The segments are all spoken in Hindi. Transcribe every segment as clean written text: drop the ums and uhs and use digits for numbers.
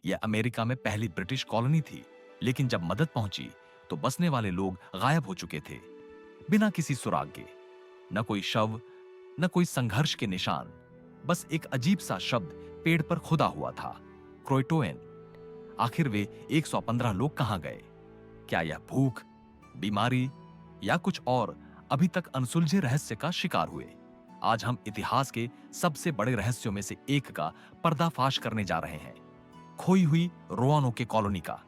यह अमेरिका में पहली ब्रिटिश कॉलोनी थी, लेकिन जब मदद पहुंची तो बसने वाले लोग गायब हो चुके थे, बिना किसी सुराग के। न कोई शव, न कोई संघर्ष के निशान, बस एक अजीब सा शब्द पेड़ पर खुदा हुआ था, क्रोटोएन। आखिर वे 115 लोग कहां गए? क्या यह भूख, बीमारी या कुछ और अभी तक अनसुलझे रहस्य का शिकार हुए? आज हम इतिहास के सबसे बड़े रहस्यों में से एक का पर्दाफाश करने जा रहे हैं, खोई हुई रोआनोके कॉलोनी का।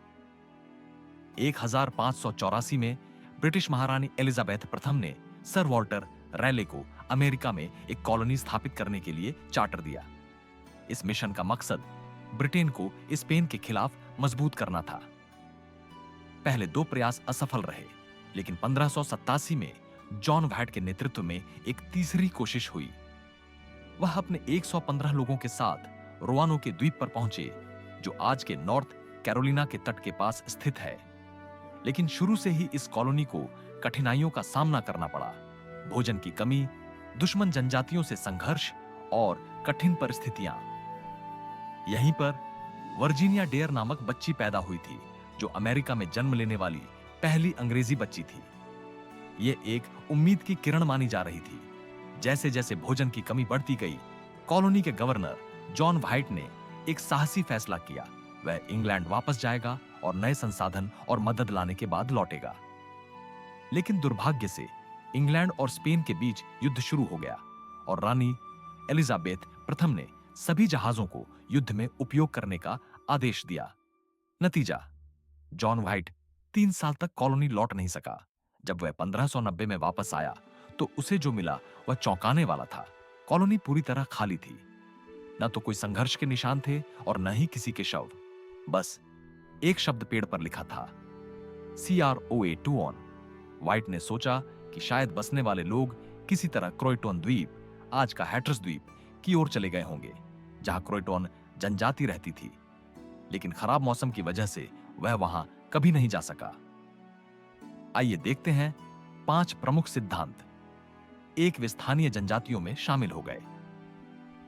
1584 में ब्रिटिश महारानी एलिजाबेथ प्रथम ने सर वॉल्टर रैले को अमेरिका में एक कॉलोनी स्थापित करने के लिए चार्टर दिया। इस मिशन का मकसद ब्रिटेन को स्पेन के खिलाफ मजबूत करना था। पहले 2 प्रयास असफल रहे, लेकिन 1587 में जॉन वाइट के नेतृत्व में एक तीसरी कोशिश हुई। वह अपने 115 लोगों के साथ रोआनोके द्वीप पर पहुंचे, जो आज के नॉर्थ कैरोलिना के तट के पास स्थित है। लेकिन शुरू से ही इस कॉलोनी को कठिनाइयों का सामना करना पड़ा। भोजन की कमी, दुश्मन जनजातियों से संघर्ष और कठिन परिस्थितियां। यहीं पर वर्जीनिया डेयर नामक बच्ची पैदा हुई थी, जो अमेरिका में जन्म लेने वाली पहली अंग्रेजी बच्ची थी। यह एक उम्मीद की किरण मानी जा रही थी। जैसे जैसे भोजन की कमी बढ़ती गई, कॉलोनी के गवर्नर जॉन वाइट ने एक साहसी फैसला किया। वह इंग्लैंड वापस जाएगा और नए संसाधन और मदद लाने के बाद लौटेगा। लेकिन दुर्भाग्य से इंग्लैंड और स्पेन के बीच युद्ध शुरू हो गया और रानी एलिजाबेथ प्रथम ने सभी जहाजों को युद्ध में उपयोग करने का आदेश दिया। नतीजा, जॉन वाइट 3 साल तक कॉलोनी लौट नहीं सका। जब वह 1590 में वापस आया तो उसे जो मिला वह चौंकाने वाला था। कॉलोनी पूरी तरह खाली थी। न तो कोई संघर्ष के निशान थे और न ही किसी के शव। बस एक शब्द पेड़ पर लिखा था, CROA2ON। वाइट ने सोचा कि शायद बसने वाले लोग किसी तरह क्रोटोन द्वीप, आज का हैटर्स द्वीप, की ओर चले गए होंगे, जहां क्रोटोन जनजाति रहती थी। लेकिन खराब मौसम की वजह से वह वहां कभी नहीं जा सका। आइए देखते हैं 5 प्रमुख सिद्धांत। एक, वे स्थानीय जनजातियों में शामिल हो गए।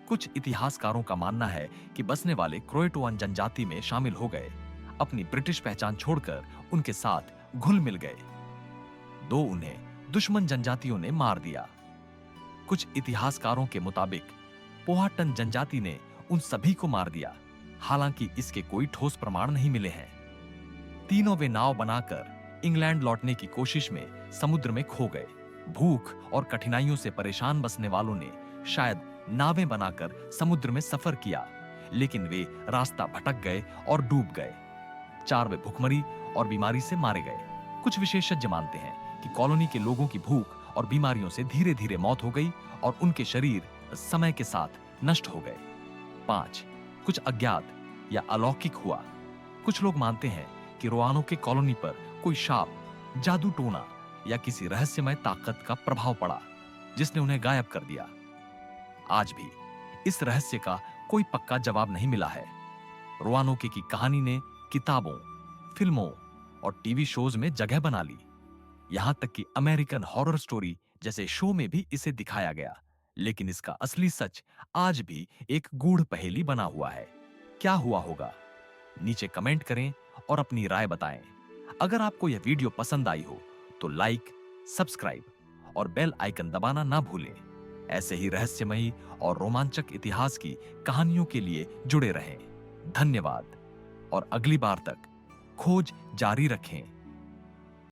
कुछ इतिहासकारों का मानना है कि बसने वाले क्रोटोन जनजाति में शामिल हो गए, अपनी ब्रिटिश पहचान छोड़कर उनके साथ घुल मिल गए। 2, उन्हें दुश्मन जनजातियों ने मार दिया। कुछ इतिहासकारों के मुताबिक पोहाटन जनजाति ने उन सभी को मार दिया, हालांकि इसके कोई ठोस प्रमाण नहीं मिले हैं। तीनों, वे नाव बनाकर इंग्लैंड लौटने की कोशिश में समुद्र में खो गए। भूख और कठिनाइयों से परेशान बसने वालों ने शायद नावें बनाकर समुद्र में सफर किया, लेकिन वे रास्ता भटक गए और डूब गए। 4, वे भुखमरी और बीमारी से मारे गए। कुछ विशेषज्ञ मानते हैं कि कॉलोनी के लोगों की भूख और बीमारियों से धीरे धीरे मौत हो गई और उनके शरीर समय के साथ नष्ट हो गए। 5, कुछ अज्ञात या अलौकिक हुआ। कुछ लोग मानते हैं कि रोआनोके कॉलोनी पर कोई शाप, जादू टोना या किसी रहस्यमय ताकत का प्रभाव पड़ा, जिसने उन्हें गायब कर दिया। आज भी इस रहस्य का कोई पक्का जवाब नहीं मिला है। रोआनोके की कहानी ने किताबों, फिल्मों और टीवी शोज में जगह बना ली। यहां तक कि अमेरिकन हॉरर स्टोरी जैसे शो में भी इसे दिखाया गया। लेकिन इसका असली सच आज भी एक गूढ़ पहेली बना हुआ है। क्या हुआ होगा? नीचे कमेंट करें और अपनी राय बताएं। अगर आपको यह वीडियो पसंद आई हो तो लाइक, सब्सक्राइब और बेल आइकन दबाना ना भूलें। ऐसे ही रहस्यमयी और रोमांचक इतिहास की कहानियों के लिए जुड़े रहें। धन्यवाद और अगली बार तक खोज जारी रखें।